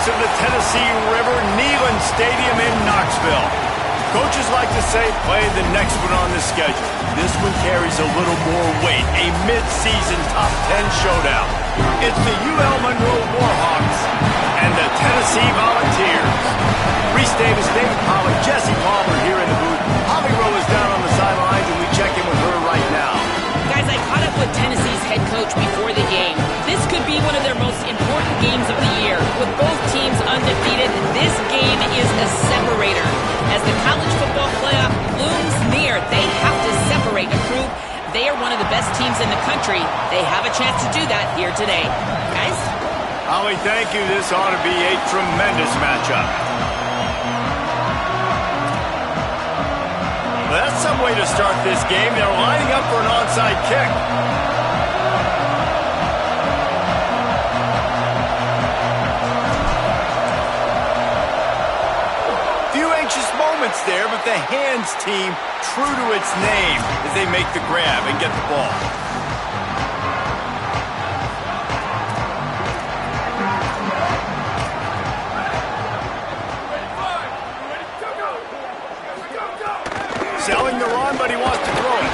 banks of the Tennessee River, Neyland Stadium in Knoxville. Coaches like to say, play the next one on the schedule. This one carries a little more weight, a mid-season top 10 showdown. It's the UL Monroe Warhawks and the Tennessee Volunteers. Reese Davis, David Pollack, Jesse Palmer here in the booth. Holly Rowe is down on the sidelines, and we check in with her right now. Guys, I caught up with Tennessee's head coach before the game. This could be one of their most important games of the year. With both teams undefeated, this game is a separator. As the college football playoff looms near, they have to separate and prove they are one of the best teams in the country. They have a chance to do that here today. Guys? Holly, thank you. This ought to be a tremendous matchup. Well, that's some way to start this game. They're lining up for an onside kick. Moments there, but the hands team true to its name as they make the grab and get the ball. Selling the run, but he wants to throw it.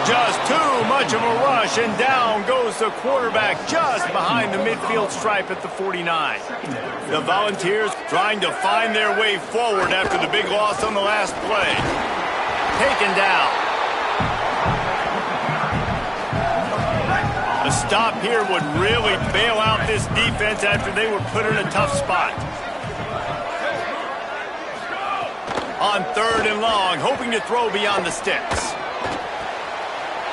Just too much of a rush, and down goes the quarterback just behind the midfield stripe at the 49. The Volunteers trying to find their way forward after the big loss on the last play. Taken down. A stop here would really bail out this defense after they were put in a tough spot. On 3rd and long, hoping to throw beyond the sticks.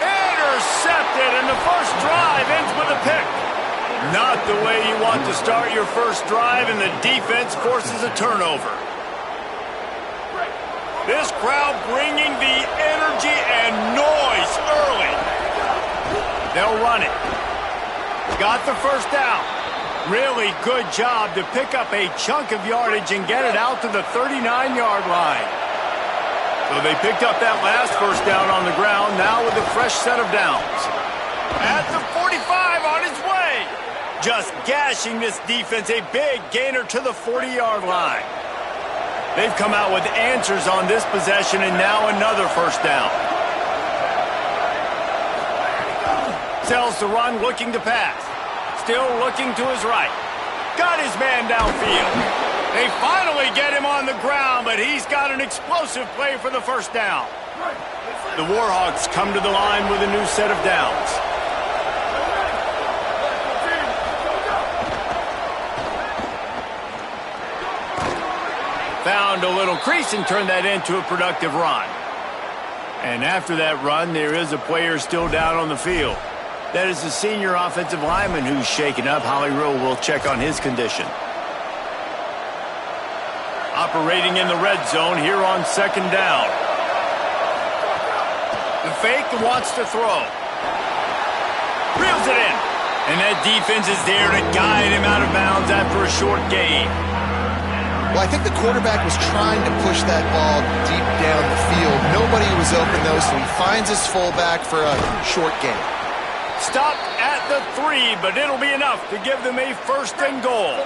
Intercepted, and the first drive ends with a pick. Not the way you want to start your first drive, and the defense forces a turnover. This crowd bringing the energy and noise early. They'll run it. Got the first down. Really good job to pick up a chunk of yardage and get it out to the 39-yard line. So they picked up that last first down on the ground, now with a fresh set of downs. At the 45 on his way. Just gashing this defense, a big gainer to the 40-yard line. They've come out with answers on this possession, and now another first down. Sells the run, looking to pass. Still looking to his right. Got his man downfield. They finally get him on the ground, but he's got an explosive play for the first down. The Warhawks come to the line with a new set of downs. Found a little crease and turned that into a productive run. And after that run, there is a player still down on the field. That is the senior offensive lineman who's shaken up. Holly Rowe will check on his condition. Operating in the red zone here on 2nd down. The fake wants to throw. Reels it in. And that defense is there to guide him out of bounds after a short gain. Well, I think the quarterback was trying to push that ball deep down the field. Nobody was open, though, so he finds his fullback for a short gain. Stopped at the 3, but it'll be enough to give them a 1st and goal.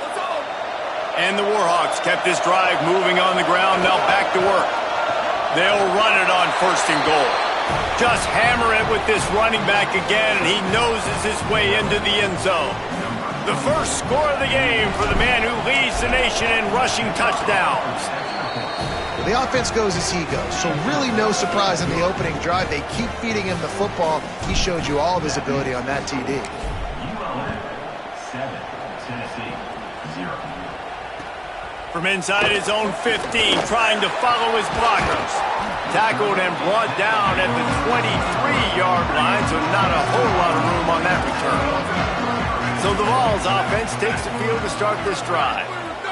And the Warhawks kept this drive moving on the ground, now back to work. They'll run it on 1st and goal. Just hammer it with this running back again, and he noses his way into the end zone. The first score of the game for the man who leads the nation in rushing touchdowns. The offense goes as he goes, so really no surprise in the opening drive. They keep feeding him the football. He showed you all of his ability on that TD. 7, Tennessee 0. From inside his own 15, trying to follow his blockers. Tackled and brought down at the 23-yard line, so not a whole lot of room on that return. So the Vols offense takes the field to start this drive.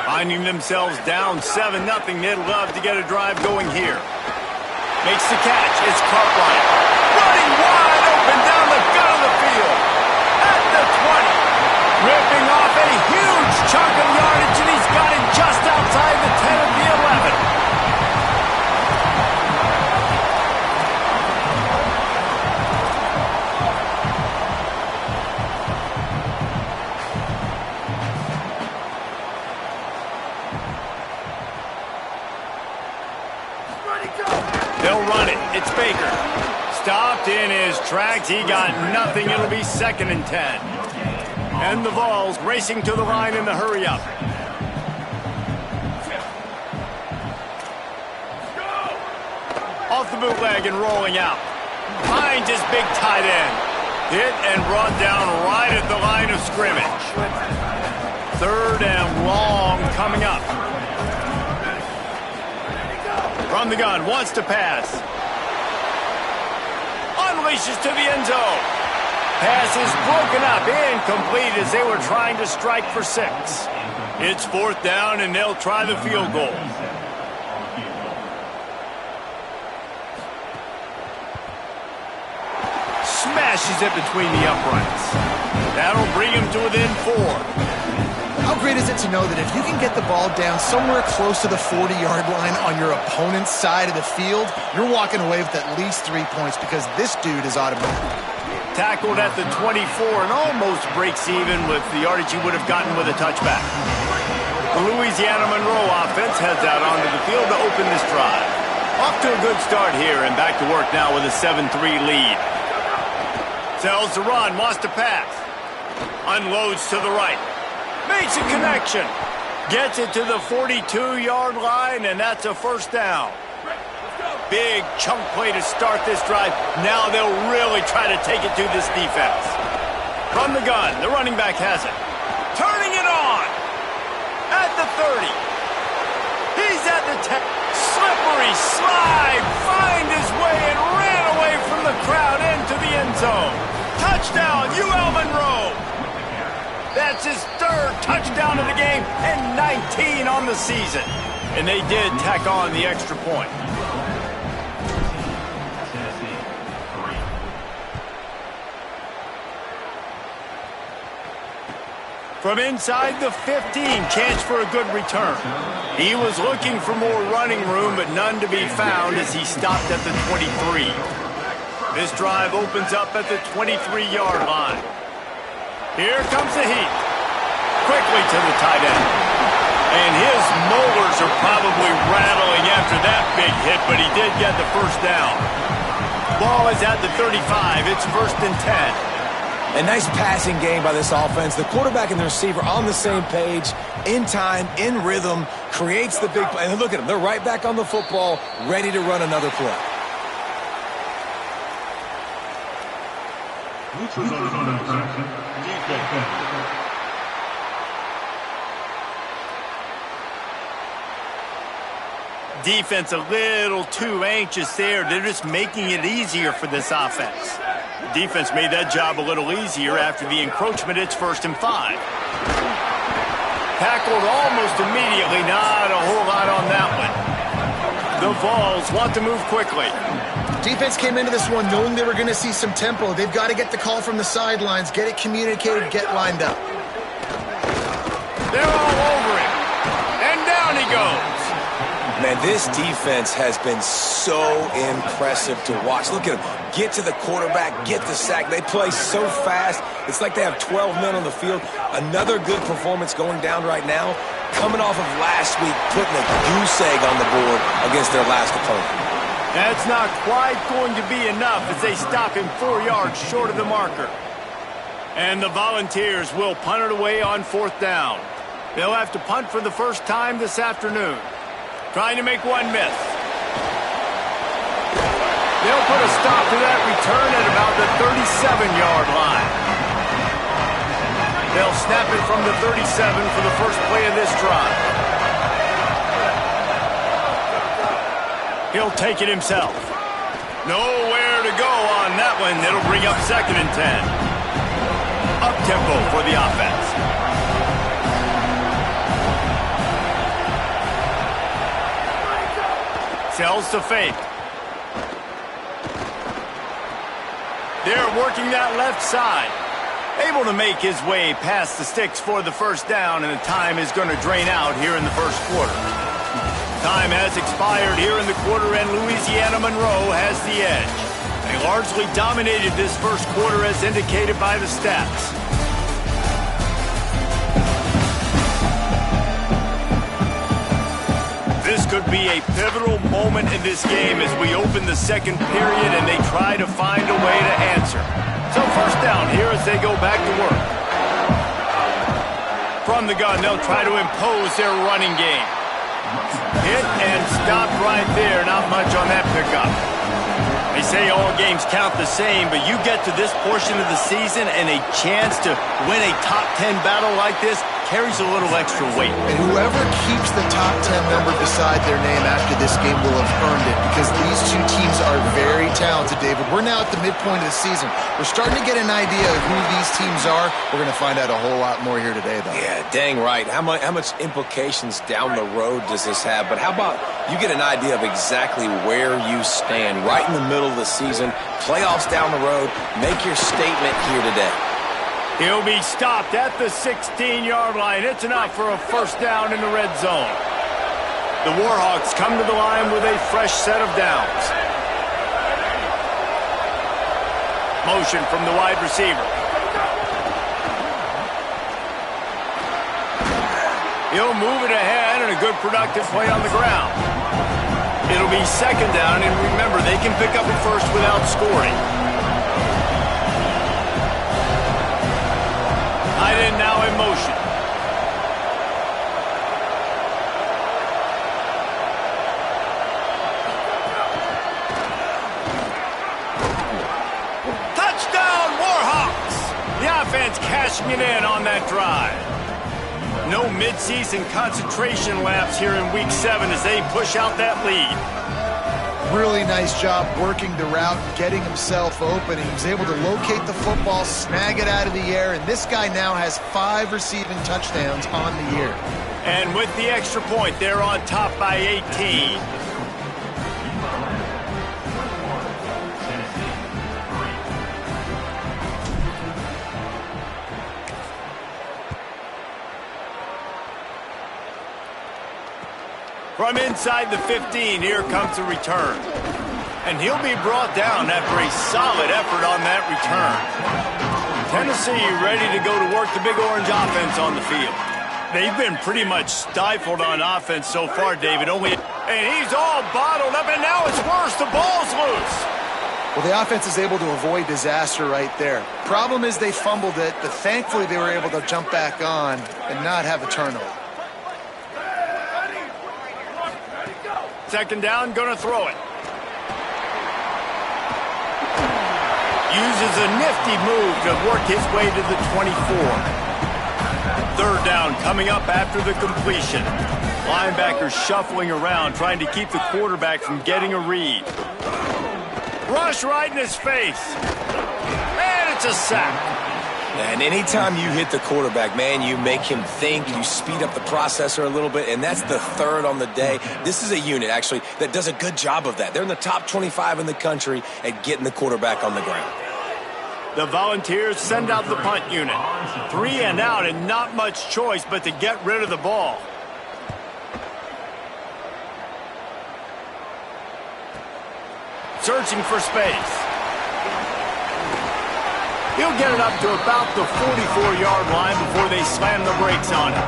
Finding themselves down 7-0, they'd love to get a drive going here. Makes the catch, it's Cartwright. Running wide open down the gut of the field. At the 20. Ripping off a huge chunk of yardage, and he's got it just outside the 10 of the 11. They'll run it. It's Baker. Stopped in his tracks. He got nothing. It'll be 2nd and 10. And the Vols racing to the line in the hurry-up. Off the bootleg and rolling out. Finds his big tight end. Hit and brought down right at the line of scrimmage. 3rd and long coming up. From the gun, wants to pass. Unleashes to the end zone. Pass is broken up, incomplete as they were trying to strike for 6. It's 4th down, and they'll try the field goal. Smashes it between the uprights. That'll bring him to within 4. How great is it to know that if you can get the ball down somewhere close to the 40-yard line on your opponent's side of the field, you're walking away with at least 3 points because this dude is automatic. Tackled at the 24 and almost breaks even with the yardage he would have gotten with a touchback. The Louisiana Monroe offense heads out onto the field to open this drive. Off to a good start here and back to work now with a 7-3 lead. Sells to run, wants to pass. Unloads to the right. Makes a connection. Gets it to the 42-yard line, and that's a 1st down. Big chunk play to start this drive. Now they'll really try to take it to this defense. From the gun, the running back has it. Turning it on. At the 30. He's at the 10. Slippery slide. Find his way and ran away from the crowd into the end zone. Touchdown, UL Monroe. That's his 3rd touchdown of the game and 19 on the season. And they did tack on the extra point. From inside the 15, chance for a good return. He was looking for more running room, but none to be found as he stopped at the 23. This drive opens up at the 23-yard line. Here comes the heat. Quickly to the tight end. And his molars are probably rattling after that big hit, but he did get the 1st down. Ball is at the 35. It's 1st and 10. A nice passing game by this offense. The quarterback and the receiver on the same page, in time, in rhythm, creates the big play. And look at them. They're right back on the football, ready to run another play. Defense a little too anxious there. They're just making it easier for this offense. Defense made that job a little easier after the encroachment. It's 1st and 5. Tackled almost immediately. Not a whole lot on that one. The Vols want to move quickly. Defense came into this one knowing they were going to see some tempo. They've got to get the call from the sidelines, get it communicated, get lined up. They're all over him. And down he goes. Man, this defense has been so impressive to watch. Look at them. Get to the quarterback, get the sack. They play so fast. It's like they have 12 men on the field. Another good performance going down right now. Coming off of last week, putting a goose egg on the board against their last opponent. That's not quite going to be enough as they stop him 4 yards short of the marker. And the Volunteers will punt it away on 4th down. They'll have to punt for the first time this afternoon. Trying to make one miss. They'll put a stop to that return at about the 37-yard line. They'll snap it from the 37 for the first play of this drive. He'll take it himself. Nowhere to go on that one. It'll bring up 2nd and 10. Up-tempo for the offense. Sells to fake. They're working that left side. Able to make his way past the sticks for the 1st down, and the time is going to drain out here in the 1st quarter. Time has expired here in the quarter, and Louisiana Monroe has the edge. They largely dominated this 1st quarter as indicated by the stats. this could be a pivotal moment in this game as we open the second period and they try to find a way to answer. So first down here as they go back to work. From the gun, they'll try to impose their running game. Hit and stop right there. Not much on that pickup. They say all games count the same, but you get to this portion of the season and a chance to win a top 10 battle like this carries a little extra weight. And whoever keeps the top 10 number beside their name after this game will have earned it, because these two teams are very talented, David. We're now at the midpoint of the season. We're starting to get an idea of who these teams are. We're going to find out a whole lot more here today, though. Yeah, dang right. How much implications down the road does this have? But how about you get an idea of exactly where you stand right in the middle of the season, playoffs down the road, make your statement here today. He'll be stopped at the 16-yard line. It's enough for a first down in the red zone. The Warhawks come to the line with a fresh set of downs. Motion from the wide receiver. He'll move it ahead, and a good productive play on the ground. It'll be second down, and remember, they can pick up a first without scoring. Tight end now in motion. Touchdown, Warhawks! The offense cashing it in on that drive. No midseason concentration laps here in Week 7 as they push out that lead. Really nice job working the route, getting himself open. He was able to locate the football, snag it out of the air, and this guy now has 5 receiving touchdowns on the year. And with the extra point, they're on top by 18. From inside the 15, here comes the return. And he'll be brought down after a solid effort on that return. Tennessee ready to go to work the Big Orange offense on the field. They've been pretty much stifled on offense so far, David. And he's all bottled up, and now it's worse. The ball's loose. Well, the offense is able to avoid disaster right there. Problem is they fumbled it, but thankfully they were able to jump back on and not have a turnover. Second down, gonna throw it. Uses a nifty move to work his way to the 24. Third down coming up after the completion. Linebackers shuffling around, trying to keep the quarterback from getting a read. Rush right in his face. And it's a sack. And anytime you hit the quarterback, man, you make him think, you speed up the processor a little bit, and that's the third on the day. This is a unit, actually, that does a good job of that. They're in the top 25 in the country at getting the quarterback on the ground. The Volunteers send out the punt unit. 3 and out, and not much choice but to get rid of the ball. Searching for space. He'll get it up to about the 44-yard line before they slam the brakes on it.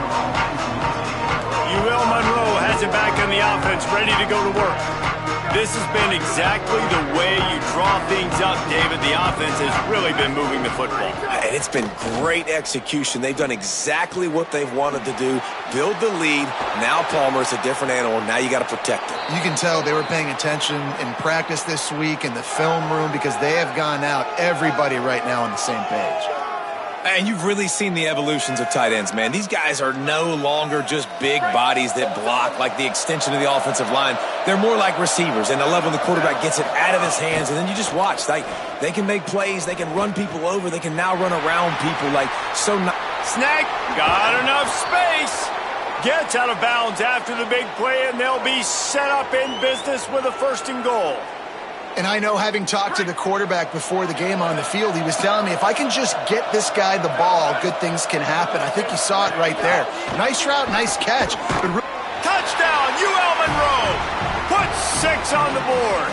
Monroe has it back on the offense, ready to go to work. This has been exactly the way you draw things up, David. The offense has really been moving the football. And it's been great execution. They've done exactly what they've wanted to do. Build the lead. Now Palmer's a different animal. Now you got to protect it. You can tell they were paying attention in practice this week in the film room because they have gone out, everybody right now on the same page. And you've really seen the evolutions of tight ends, man. These guys are no longer just big bodies that block like the extension of the offensive line. They're more like receivers, and I love when the quarterback gets it out of his hands, and then you just watch. They can make plays. They can run people over. They can now run around people like so. Snag, got enough space. Gets out of bounds after the big play, and they'll be set up in business with a 1st and goal. And I know, having talked to the quarterback before the game on the field, he was telling me, if I can just get this guy the ball, good things can happen. I think you saw it right there. Nice route, nice catch. But touchdown, Monroe! Put 6 on the board.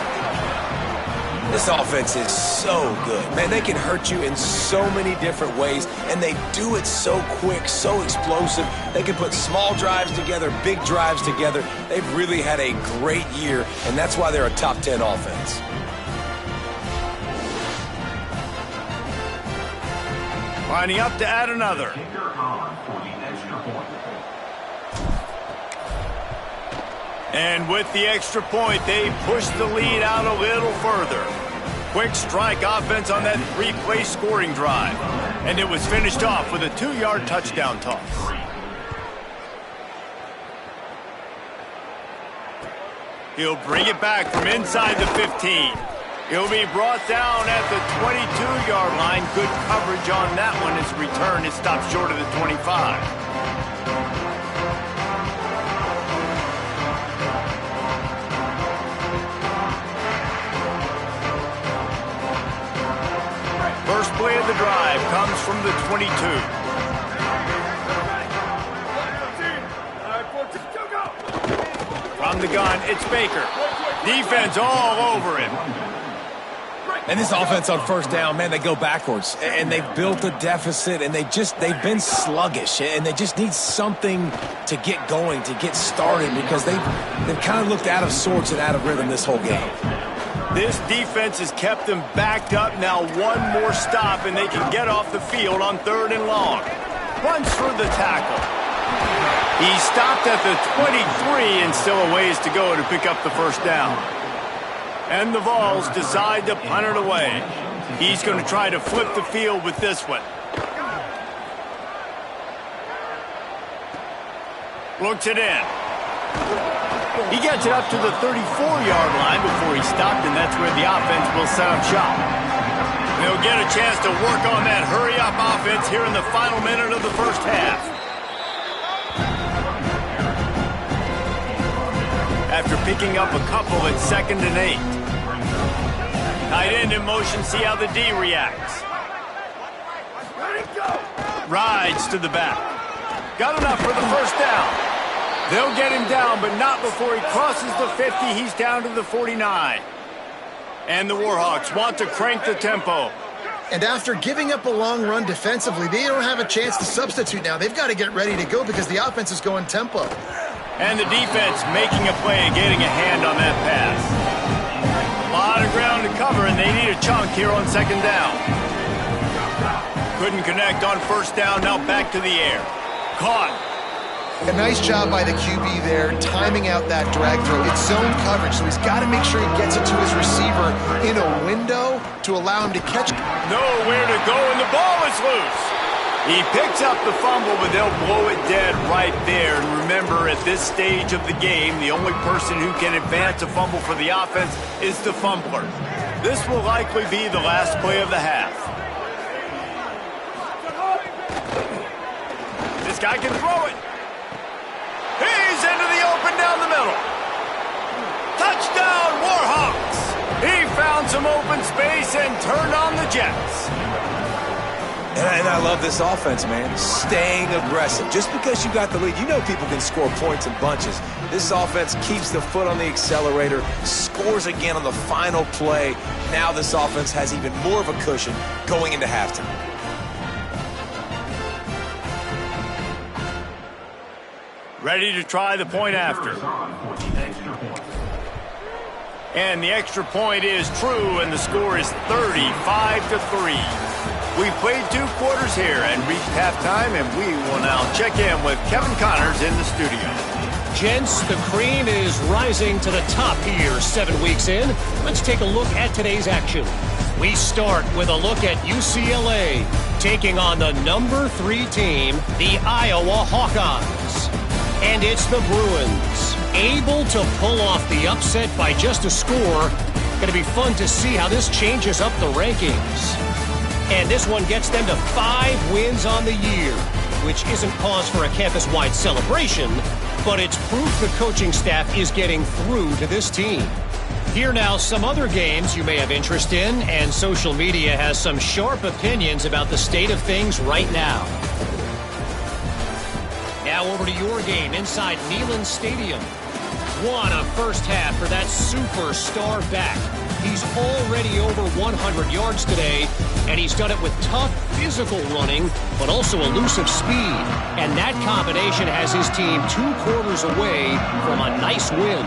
This offense is so good. Man, they can hurt you in so many different ways, and they do it so quick, so explosive. They can put small drives together, big drives together. They've really had a great year, and that's why they're a top 10 offense. Lining up to add another. And with the extra point, they push the lead out a little further. Quick strike offense on that three-play scoring drive. And it was finished off with a 2-yard touchdown toss. He'll bring it back from inside the 15. He'll be brought down at the 22-yard line. Good coverage on that one. His return is stopped short of the 25. First play of the drive comes from the 22. From the gun, it's Baker. Defense all over him. And this offense on first down, man, they go backwards. And they've built a deficit, and they've been sluggish. And they just need something to get going, to get started, because they've kind of looked out of sorts and out of rhythm this whole game. This defense has kept them backed up. Now one more stop, and they can get off the field on 3rd and long. Runs through the tackle. He stopped at the 23 and still a ways to go to pick up the first down. And the Vols decide to punt it away. He's going to try to flip the field with this one. Looks it in. He gets it up to the 34-yard line before he stopped, and that's where the offense will set up shop. They'll get a chance to work on that hurry-up offense here in the final minute of the first half. After picking up a couple at 2nd and 8. Tight end in motion, see how the D reacts. Rides to the back. Got enough for the first down. They'll get him down, but not before he crosses the 50. He's down to the 49. And the Warhawks want to crank the tempo. And after giving up a long run defensively, they don't have a chance to substitute now. They've got to get ready to go because the offense is going tempo. And the defense making a play and getting a hand on that pass. A lot of ground to cover, and they need a chunk here on 2nd down. Couldn't connect on first down, now back to the air. Caught. A nice job by the QB there, timing out that drag throw. It's zone coverage, so he's got to make sure he gets it to his receiver in a window to allow him to catch. Nowhere to go, and the ball is loose. He picks up the fumble, but they'll blow it dead right there. And remember, at this stage of the game, the only person who can advance a fumble for the offense is the fumbler. This will likely be the last play of the half. This guy can throw it. He's into the open down the middle. Touchdown, Warhawks! He found some open space and turned on the Jets. And I love this offense, man. Staying aggressive. Just because you got the lead, you know people can score points in bunches. This offense keeps the foot on the accelerator, scores again on the final play. Now this offense has even more of a cushion going into halftime. Ready to try the point after. And the extra point is true, and the score is 35-3. We played 2 quarters here and reached halftime, and we will now check in with Kevin Connors in the studio. Gents, the cream is rising to the top here 7 weeks in. Let's take a look at today's action. We start with a look at UCLA taking on the number 3 team, the Iowa Hawkeyes. And it's the Bruins, able to pull off the upset by just a score. Going to be fun to see how this changes up the rankings. And this one gets them to 5 wins on the year, which isn't cause for a campus-wide celebration, but it's proof the coaching staff is getting through to this team. Here now, some other games you may have interest in, and social media has some sharp opinions about the state of things right now. Now over to your game inside Neyland Stadium. What a first half for that superstar back. He's already over 100 yards today, and he's done it with tough physical running, but also elusive speed. And that combination has his team 2 quarters away from a nice win.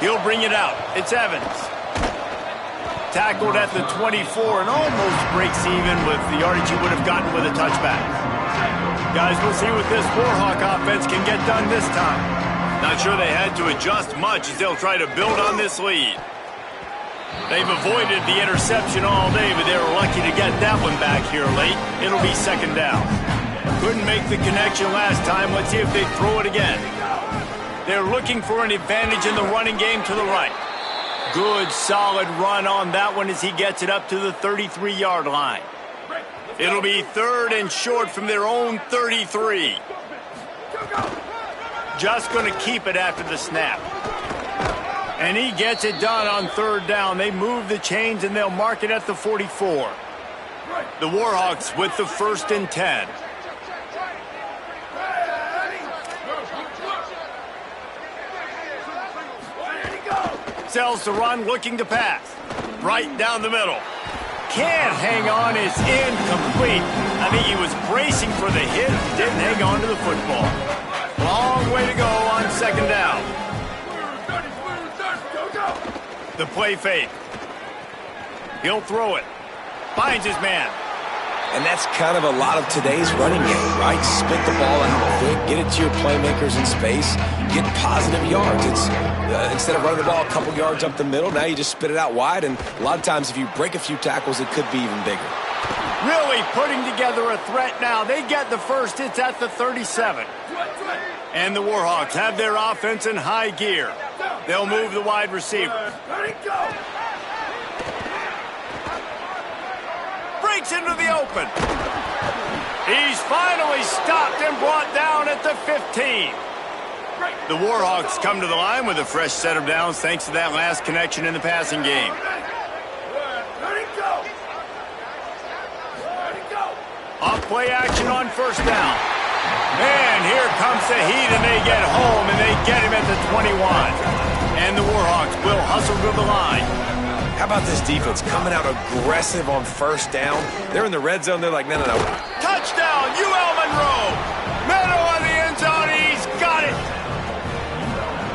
He'll bring it out. It's Evans. Tackled at the 24 and almost breaks even with the yardage he would have gotten with a touchback. Guys, we'll see what this Warhawk offense can get done this time. Not sure they had to adjust much as they'll try to build on this lead. They've avoided the interception all day, but they were lucky to get that one back here late. It'll be second down. Couldn't make the connection last time. Let's see if they throw it again. They're looking for an advantage in the running game to the right. Good, solid run on that one as he gets it up to the 33-yard line. It'll be 3rd and short from their own 33. Just going to keep it after the snap. And he gets it done on 3rd down. They move the chains and they'll mark it at the 44. The Warhawks with the 1st and 10. Sells to run, looking to pass. Right down the middle. Can't hang on, is incomplete. I think he was bracing for the hit, didn't hang on to the football. Long way to go on 2nd down. The play fake. He'll throw it. Finds his man. And that's kind of a lot of today's running game, right? Spit the ball out quick, get it to your playmakers in space, get positive yards. It's instead of running the ball a couple yards up the middle, now you just spit it out wide, and a lot of times if you break a few tackles, it could be even bigger. Really putting together a threat now. They get the first. It's at the 37. And the Warhawks have their offense in high gear. They'll move the wide receiver. Breaks into the open. He's finally stopped and brought down at the 15. The Warhawks come to the line with a fresh set of downs thanks to that last connection in the passing game. Off play action on 1st down. And here comes the heat, and they get home, and they get him at the 21. And the Warhawks will hustle to the line. How about this defense coming out aggressive on 1st down? They're in the red zone. They're like, no. Touchdown, UL Monroe. Middle of the end zone. He's got it.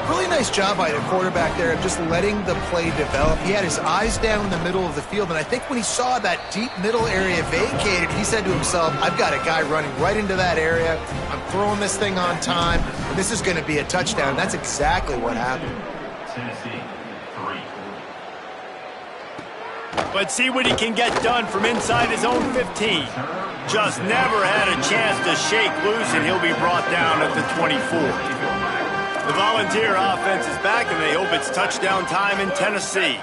Really nice job by the quarterback there of just letting the play develop. He had his eyes down in the middle of the field, and I think when he saw that deep middle area vacated, he said to himself, I've got a guy running right into that area. I'm throwing this thing on time, and this is going to be a touchdown. That's exactly what happened. Tennessee, 3. Let's see what he can get done from inside his own 15. Just never had a chance to shake loose, and he'll be brought down at the 24. The Volunteer offense is back, and they hope it's touchdown time in Tennessee.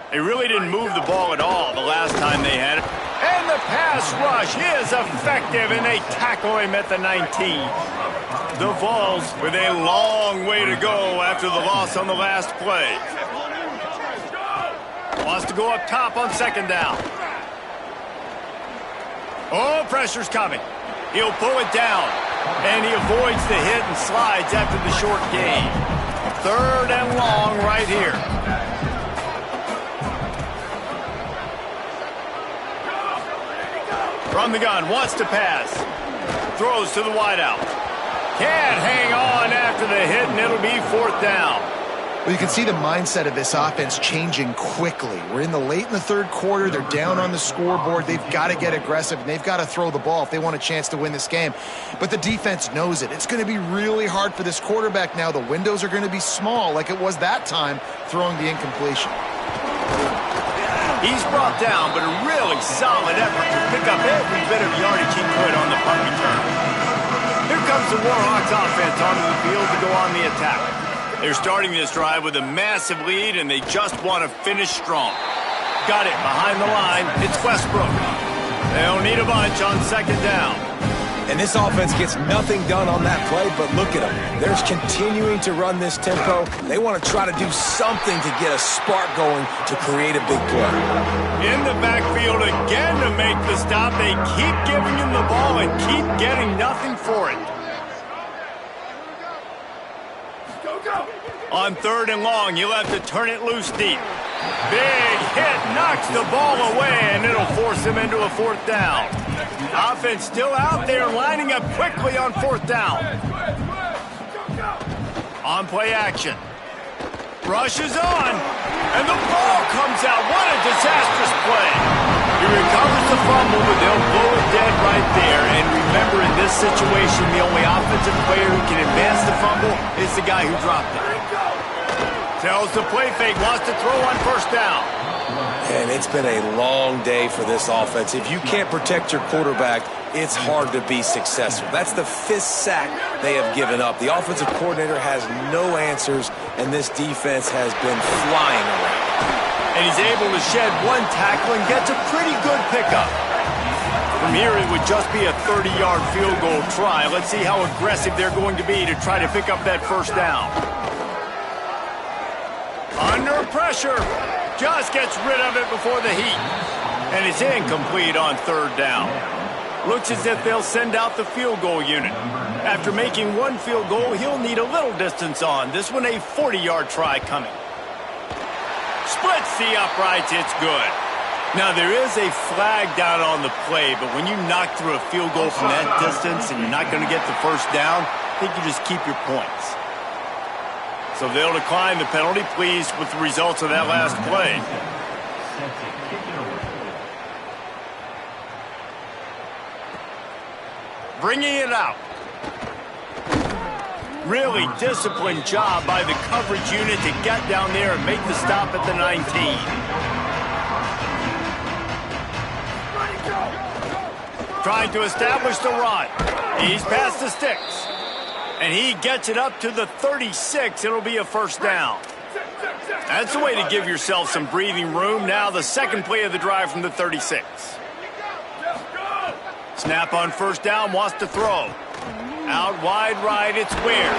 They really didn't move the ball at all the last time they had it. And the pass rush is effective, and they tackle him at the 19. The Vols with a long way to go after the loss on the last play. Wants to go up top on 2nd down. Oh, pressure's coming. He'll pull it down. And he avoids the hit and slides after the short gain. 3rd and long right here. From the gun, wants to pass. Throws to the wideout. Can't hang on after the hit, and it'll be 4th down. Well, you can see the mindset of this offense changing quickly. We're late in the 3rd quarter. They're down on the scoreboard. They've got to get aggressive, and they've got to throw the ball if they want a chance to win this game. But the defense knows it. It's going to be really hard for this quarterback now. The windows are going to be small like it was that time throwing the incompletion. He's brought down, but a really solid effort to pick up every bit of yardage he could on the punt return. Here comes the Warhawks offense onto the field to go on the attack. They're starting this drive with a massive lead, and they just want to finish strong. Got it behind the line. It's Westbrook. They'll need a bunch on 2nd down. And this offense gets nothing done on that play, but look at them. They're continuing to run this tempo. They want to try to do something to get a spark going to create a big play. In the backfield again to make the stop. They keep giving him the ball and keep getting nothing for it. On 3rd and long, he'll have to turn it loose deep. Big hit, knocks the ball away, and it'll force him into a 4th down. Offense still out there, lining up quickly on 4th down. On play action. Rushes on, and the ball comes out. What a disastrous play. He recovers the fumble, but they'll blow it dead right there. And remember, in this situation, the only offensive player who can advance the fumble is the guy who dropped it. Tells the play fake, wants to throw on 1st down. And it's been a long day for this offense. If you can't protect your quarterback, it's hard to be successful. That's the 5th sack they have given up. The offensive coordinator has no answers, and this defense has been flying around. And he's able to shed 1 tackle and gets a pretty good pickup. From here, it would just be a 30-yard field goal try. Let's see how aggressive they're going to be to try to pick up that 1st down. Under pressure. Just gets rid of it before the heat. And it's incomplete on 3rd down. Looks as if they'll send out the field goal unit. After making 1 field goal, he'll need a little distance on. This one a 40-yard try coming. Splits the uprights, it's good. Now there is a flag down on the play, but when you knock through a field goal from that distance and you're not going to get the 1st down, I think you just keep your points. So they'll decline the penalty, pleased with the results of that last play. Bringing it out. Really disciplined job by the coverage unit to get down there and make the stop at the 19. Trying to establish the run. He's past the sticks. And he gets it up to the 36. It'll be a 1st down. That's the way to give yourself some breathing room. Now the 2nd play of the drive from the 36. Snap on 1st down, wants to throw. Out wide right, it's Ware.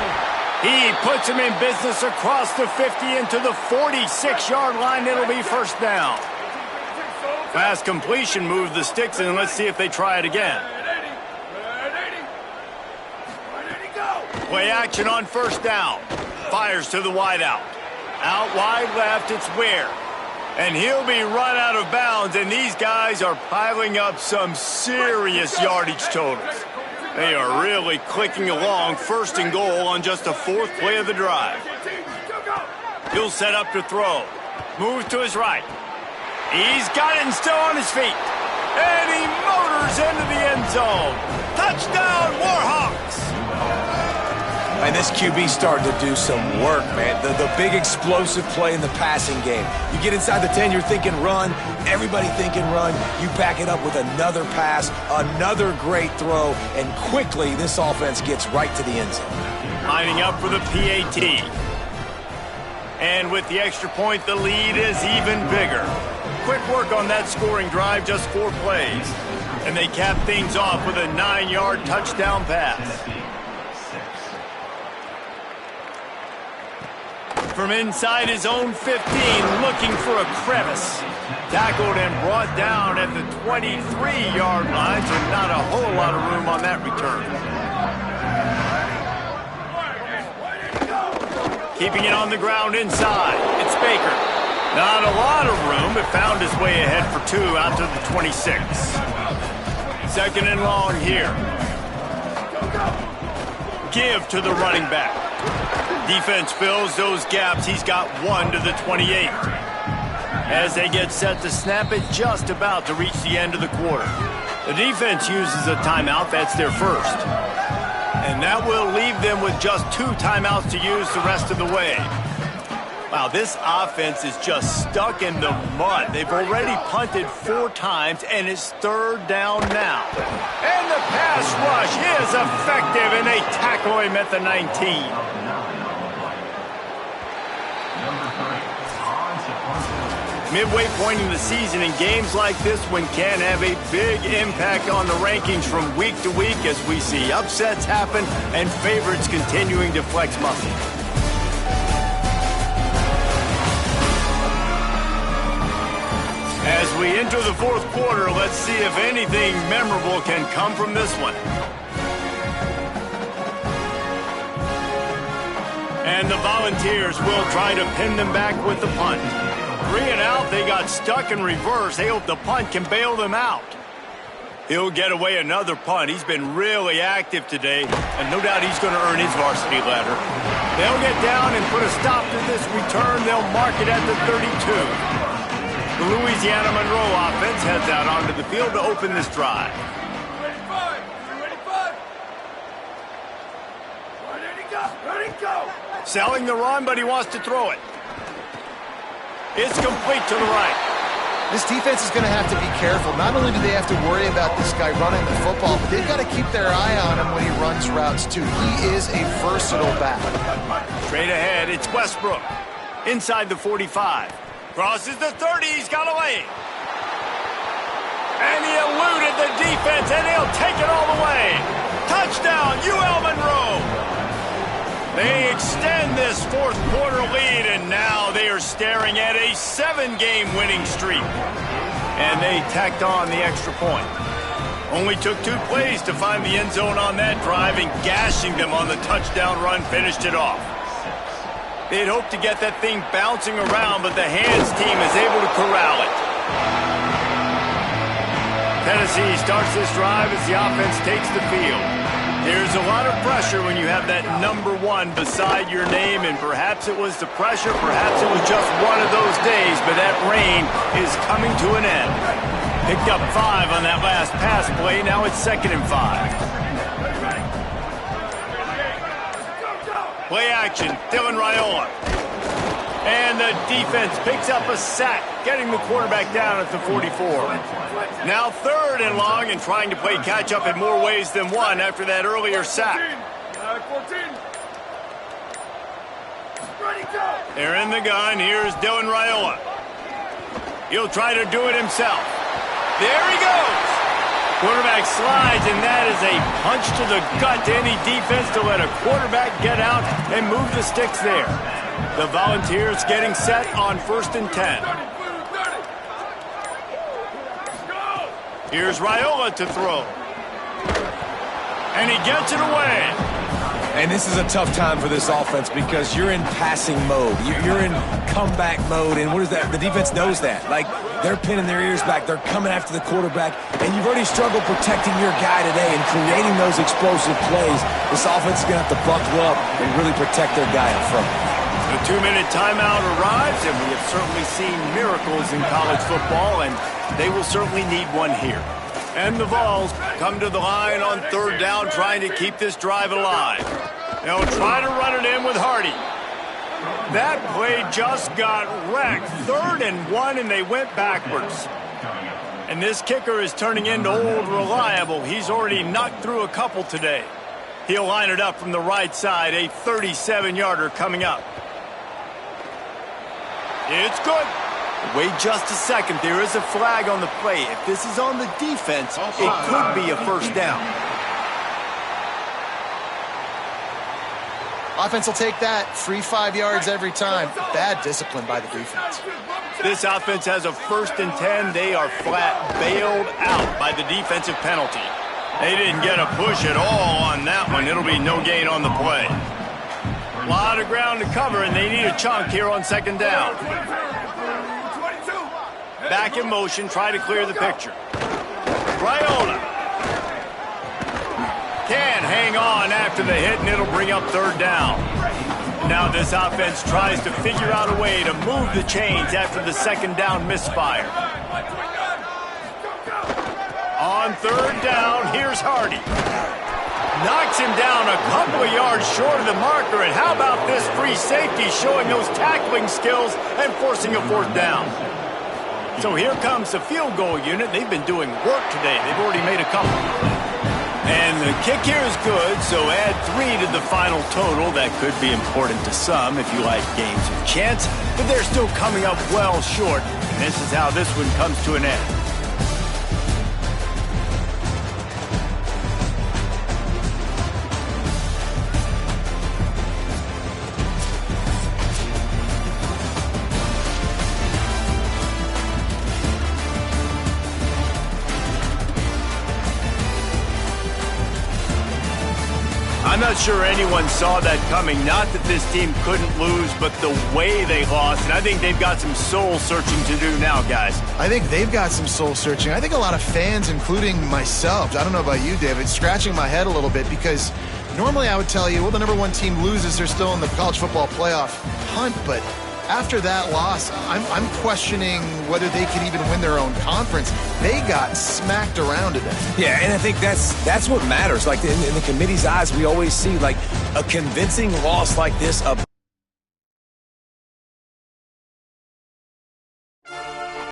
He puts him in business across the 50 into the 46-yard line. It'll be 1st down. Fast completion, move the sticks, and let's see if they try it again. Play action on 1st down. Fires to the wideout. Out wide left, it's Ware. And he'll be run out of bounds, and these guys are piling up some serious yardage totals. They are really clicking along, 1st and goal on just the 4th play of the drive. He'll set up to throw. Moves to his right. He's got it and still on his feet. And he motors into the end zone. Touchdown, Warhawks! And this QB starting to do some work, man. The big explosive play in the passing game. You get inside the 10, you're thinking run. Everybody thinking run. You back it up with another pass, another great throw, and quickly this offense gets right to the end zone. Lining up for the PAT. And with the extra point, the lead is even bigger. Quick work on that scoring drive, just 4 plays. And they cap things off with a 9-yard touchdown pass. From inside his own 15, looking for a crevice. Tackled and brought down at the 23-yard line, so not a whole lot of room on that return. Keeping it on the ground inside, it's Baker. Not a lot of room, but found his way ahead for 2 out to the 26. 2nd and long here. Give to the running back. Defense fills those gaps. He's got 1 to the 28. As they get set to snap it, just about to reach the end of the quarter. The defense uses a timeout. That's their 1st. And that will leave them with just 2 timeouts to use the rest of the way. Wow, this offense is just stuck in the mud. They've already punted 4 times, and it's 3rd down now. And the pass rush is effective, and they tackle him at the 19. Midway point in the season, in games like this one can have a big impact on the rankings from week to week as we see upsets happen and favorites continuing to flex muscle. As we enter the fourth quarter, let's see if anything memorable can come from this one. And the Volunteers will try to pin them back with the punt. 3 and out, they got stuck in reverse. They hope the punt can bail them out. He'll get away another punt. He's been really active today, and no doubt he's going to earn his varsity ladder. They'll get down and put a stop to this return. They'll mark it at the 32. The Louisiana Monroe offense heads out onto the field to open this drive. Selling the run, but he wants to throw it. It's complete to the right. This defense is going to have to be careful. Not only do they have to worry about this guy running the football, but they've got to keep their eye on him when he runs routes, too. He is a versatile back. Straight ahead, it's Westbrook. Inside the 45. Crosses the 30. He's got a lane. And he eluded the defense, and he'll take it all the way. Touchdown, UL Monroe. They extend this fourth quarter lead, and now they are staring at a 7-game winning streak. And they tacked on the extra point. Only took 2 plays to find the end zone on that drive, and gashing them on the touchdown run finished it off. They'd hoped to get that thing bouncing around, but the hands team is able to corral it. Tennessee starts this drive as the offense takes the field. There's a lot of pressure when you have that number 1 beside your name, and perhaps it was the pressure, perhaps it was just one of those days, but that rain is coming to an end. Picked up 5 on that last pass play. Now it's 2nd and 5. Play action, Dylan Raiola. And the defense picks up a sack, getting the quarterback down at the 44. Now 3rd and long, and trying to play catch-up in more ways than one after that earlier sack. They're in the gun. Here's Dylan Raiola. He'll try to do it himself. There he goes. Quarterback slides, and that is a punch to the gut to any defense to let a quarterback get out and move the sticks there. The Volunteers getting set on 1st and 10. Here's Raiola to throw. And he gets it away. And this is a tough time for this offense because you're in passing mode. You're in comeback mode, and what is that? The defense knows that. Like, they're pinning their ears back. They're coming after the quarterback, and you've already struggled protecting your guy today and creating those explosive plays. This offense is going to have to buckle up and really protect their guy up front. The 2-minute timeout arrives, and we have certainly seen miracles in college football, and they will certainly need one here. And the Vols come to the line on 3rd down, trying to keep this drive alive. They'll try to run it in with Hardy. That play just got wrecked. 3rd and 1, and they went backwards. And this kicker is turning into old reliable. He's already knocked through a couple today. He'll line it up from the right side, a 37-yarder coming up. It's good. Wait just a second. There is a flag on the play. If this is on the defense, it could be a 1st down. Offense will take that. Free 5 yards every time. Bad discipline by the defense. This offense has a 1st and 10. They are flat bailed out by the defensive penalty. They didn't get a push at all on that one. It'll be no gain on the play. A lot of ground to cover, and they need a chunk here on 2nd down. Back in motion, try to clear the picture. Raiola can hang on after the hit, and it'll bring up 3rd down. Now this offense tries to figure out a way to move the chains after the 2nd down misfire. On 3rd down, here's Hardy. Knocks him down a couple of yards short of the marker, and how about this free safety showing those tackling skills and forcing a 4th down. So here comes the field goal unit. They've been doing work today. They've already made a couple. And the kick here is good, so add 3 to the final total. That could be important to some if you like games of chance, but they're still coming up well short. This is how this one comes to an end. I'm not sure anyone saw that coming. Not that this team couldn't lose, but the way they lost. And I think they've got some soul-searching to do now, guys. I think they've got some soul-searching. I think a lot of fans, including myself, I don't know about you, David, scratching my head a little bit because normally I would tell you, well, the number one team loses, they're still in the college football playoff hunt, but after that loss, I'm questioning whether they could even win their own conference. They got smacked around today. Yeah, and I think that's what matters. Like in the committee's eyes, we always see like a convincing loss like this.